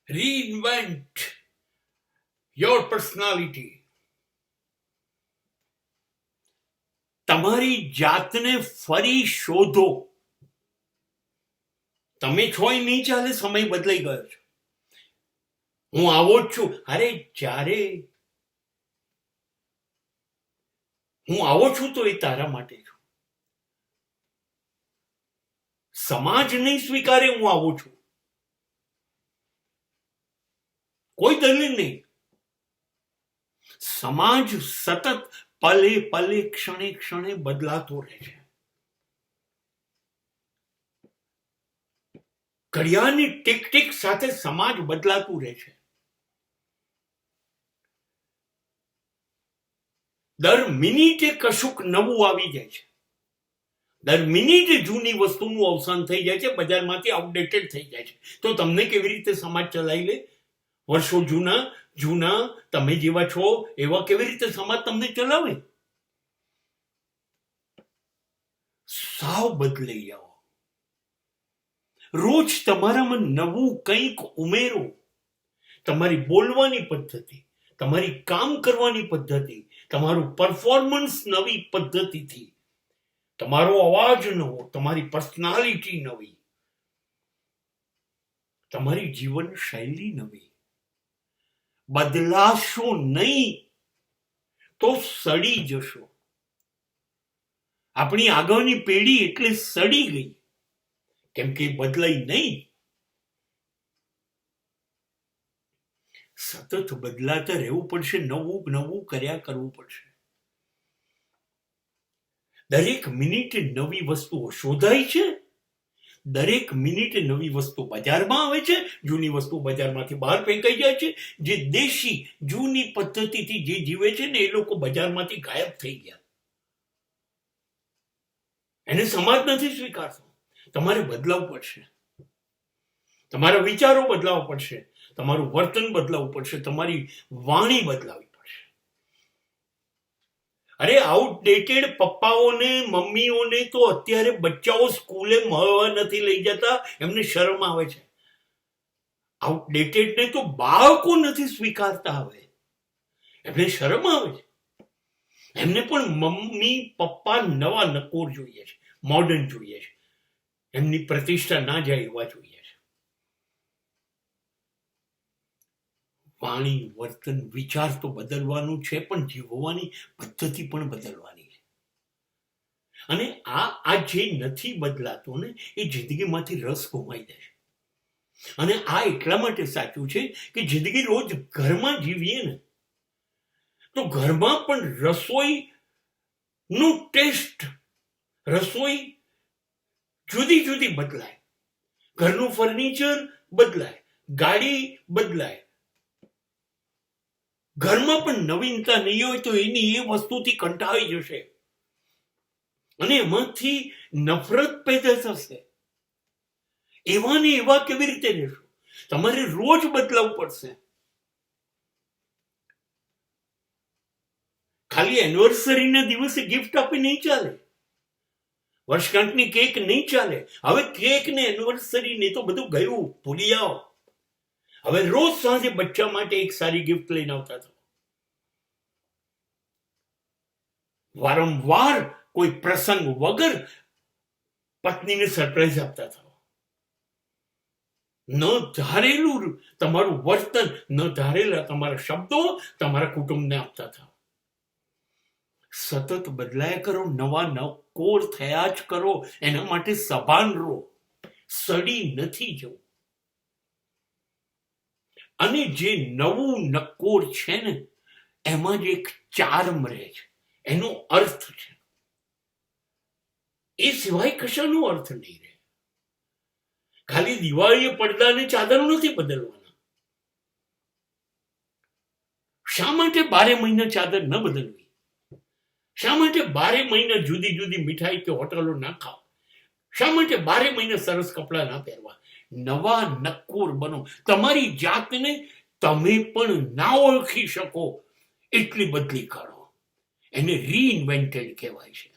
Reinvent your personality. તમારી જાતને ફરી શોધો. તમે છો એ નહીં ચાલે, સમય બદલાઈ ગયો છે. હું આવો જ છું. અરે જ્યારે હું આવો છું તો એ તારા માટે છું. સમાજ નહીં સ્વીકારે હું આવો છું. કોઈ દલીલ નહીં. સમાજ સતત પલે પલે ક્ષણે ક્ષણે બદલાતો રહે છે. ઘડિયાળની ટીક ટીક સાથે સમાજ બદલાતું રહે છે. દર મિનિટે કશુંક નવું આવી જાય છે. દર મિનિટે જૂની વસ્તુનું અવસાન થઈ જાય છે, બજારમાંથી આઉટડેટેડ થઈ જાય છે. તો તમને કેવી રીતે સમાજ ચલાવી લે? વર્ષો જૂના તમે જેવા છો એવા કેવી રીતે સમાજ તમને ચલાવે? સાવ બદલાઈ જાઓ. રોજ તમારામાં નવું કંઈક ઉમેરો. તમારી બોલવાની પદ્ધતિ, તમારી કામ કરવાની પદ્ધતિ, તમારું પરફોર્મન્સ નવી પદ્ધતિથી, તમારો અવાજ નવો, તમારી પર્સનાલિટી નવી, તમારી જીવન શૈલી નવી. બદલાશો નહીં તો સડી જશો. આપણી આગળની પેઢી એટલે સડી ગઈ, કેમ કે બદલાઈ નહીં. સતત બદલાતા રહેવું પડશે, નવું કર્યા કરવું પડશે. દરેક મિનિટે નવી વસ્તુઓ શોધાય છે. દરેક મિનિટે નવી વસ્તુ બજારમાં આવે છે. જૂની વસ્તુ બજારમાંથી બહાર ફેંકાઈ જાય છે. જે દેશી જૂની પદ્ધતિથી જે જીવે છે ને એ લોકો બજારમાંથી ગાયબ થઈ ગયા. એને સમાજ નથી સ્વીકારતો. તમારે બદલાવવું પડશે. તમારા વિચારો બદલાવવા પડશે. તમારું વર્તન બદલાવવું પડશે. તમારી વાણી બદલાવવી પડશે. અરે આઉટડેટેડ પપ્પાઓને મમ્મીઓને તો અત્યારે બચ્ચાઓ સ્કૂલે મળવા નથી લઈ જતા, એમને શરમ આવે છે. આઉટડેટેડ ને તો બાળકો નથી સ્વીકારતા. હવે એમને શરમ આવે છે. એમને પણ મમ્મી પપ્પા નવા નકોર જોઈએ છે, મોડર્ન જોઈએ છે. એમની પ્રતિષ્ઠા ના જાય એવા જોઈએ છે. વાણી, વર્તન, વિચાર તો બદલવાનું છે, પણ જીવવાની પદ્ધતિ પણ બદલવાની છે. અને આ જે નથી બદલાતો ને એ જિંદગીમાંથી રસ ગુમાઈ જાય છે. અને આ એટલા માટે સાચું છે કે જિંદગી રોજ ઘરમાં જીવીએ ને તો ઘરમાં પણ રસોઈનું ટેસ્ટ, રસોઈ જુદી જુદી બદલાય. ઘરનું ફર્નિચર બદલાય, ગાડી બદલાય. ઘરમાં પણ નવીનતા નહીં હોય તો એની એ વસ્તુથી કંટાળી જશે અને એમાંથી નફરત પેદા થશે. એવા ને એવા કેવી રીતે રહેશો? તમારે રોજ બદલાવવું પડશે. ખાલી એનિવર્સરીના દિવસે ગિફ્ટ આપી નહીં ચાલે. વર્ષગાંઠની કેક નહીં ચાલે. હવે કેક ને એનિવર્સરી ને તો બધું ગયું, ભૂલી જાઓ. હવે રોજ સાંજે બચ્ચા માટે એક સારી ગિફ્ટ લઈને આવતા થાઓ. વારંવાર કોઈ પ્રસંગ વગર પત્નીને સરપ્રાઈઝ આપતા થાઓ. ન ધારેલું તમારું વર્તન, ન ધારેલા તમારા શબ્દો તમારા કુટુંબને આપતા થાઓ. સતત બદલાયા કરો, નવા નકોર થયા જ કરો. એના માટે સભાન રહો. સડી નથી જવું. અને જે નવું નકોર છે ને એમાં જ એક ચાર્મ રહે છે, એનો અર્થ છે. એ સિવાય કશાનો અર્થ નહીં રહે. ખાલી દિવાળીએ પડદાને ચાદર નથી બદલવાના. શા માટે 12 મહિના ચાદર ન બદલવી? શા માટે 12 મહિના જુદી જુદી મીઠાઈ કે હોટલો ના ખાવ? શા માટે 12 મહિના સરસ કપડા ના પહેરવા? નવા નકોર બનો. તમારી જાતને તમે પણ ના ઓળખી શકો એટલી બદલી કાઢો. એને રીઇન્વેન્ટેડ કહેવાય છે.